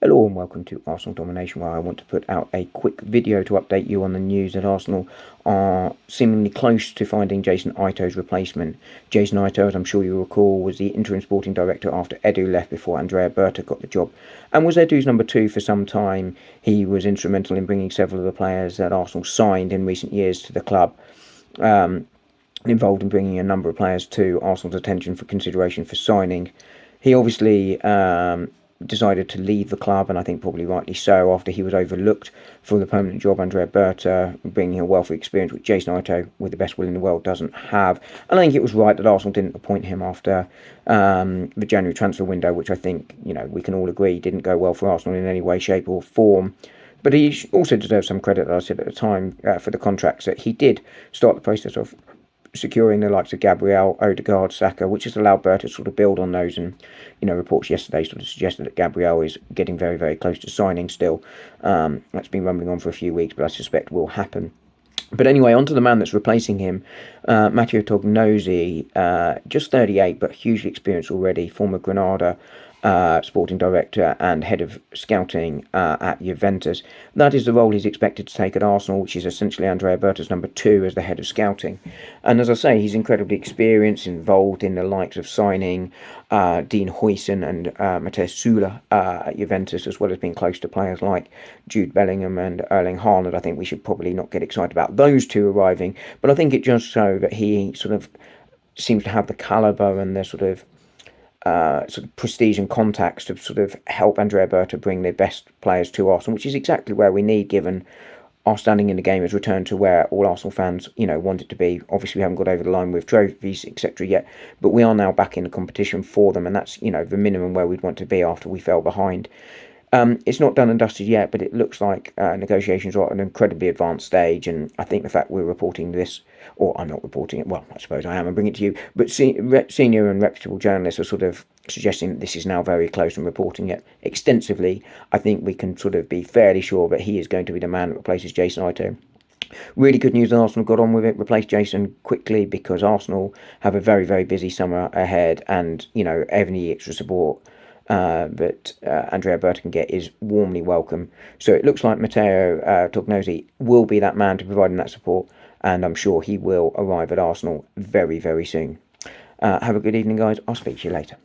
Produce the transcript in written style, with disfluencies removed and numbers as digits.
Hello and welcome to Arsenal Domination, where I want to put out a quick video to update you on the news that Arsenal are seemingly close to finding Jason Ayto's replacement. Jason Ayto, as I'm sure you recall, was the interim sporting director after Edu left before Andrea Berta got the job, and was Edu's number two for some time. He was instrumental in bringing several of the players that Arsenal signed in recent years to the club. Involved in bringing a number of players to Arsenal's attention for consideration for signing. He obviously decided to leave the club, and I think probably rightly so, after he was overlooked for the permanent job Andrea Berta, bringing a wealth of experience which Jason Ayto, with the best will in the world, doesn't have. And I think it was right that Arsenal didn't appoint him after the January transfer window, which I think, we can all agree didn't go well for Arsenal in any way, shape or form. But he also deserves some credit, as I said at the time, for the contracts that he did start the process of securing the likes of Gabriel, Odegaard, Saka, which has allowed Berta to sort of build on those. And, reports yesterday sort of suggested that Gabriel is getting very, very close to signing still. That's been rumbling on for a few weeks, but I suspect will happen. But anyway, on to the man that's replacing him, Matteo Tognozi, just 38, but hugely experienced already, former Granada sporting director and head of scouting at Juventus. That is the role he's expected to take at Arsenal, which is essentially Andrea Berta's number two as the head of scouting. And as I say, he's incredibly experienced, involved in the likes of signing Dean Huijsen and Matheus Sula at Juventus, as well as being close to players like Jude Bellingham and Erling Haaland. I think we should probably not get excited about those two arriving, but I think it just shows that he sort of seems to have the calibre and the sort of prestige and contacts to sort of help Andrea Berta bring the best players to Arsenal, which is exactly where we need, given our standing in the game has returned to where all Arsenal fans, want it to be. Obviously, we haven't got over the line with trophies, etc. yet, but we are now back in the competition for them, and that's, the minimum where we'd want to be after we fell behind. It's not done and dusted yet, but it looks like negotiations are at an incredibly advanced stage, and I think the fact we're reporting this, or I'm not reporting it, well, I suppose I am and bring it to you, but senior and reputable journalists are sort of suggesting that this is now very close and reporting it extensively. I think we can sort of be fairly sure that he is going to be the man that replaces Jason Ayto. Really good news that Arsenal got on with it, replaced Jason quickly, because Arsenal have a very, very busy summer ahead, and, any extra support that Andrea Berta can get is warmly welcome. So it looks like Matteo Tognozi will be that man to provide him that support, and I'm sure he will arrive at Arsenal very, very soon. Have a good evening, guys. I'll speak to you later.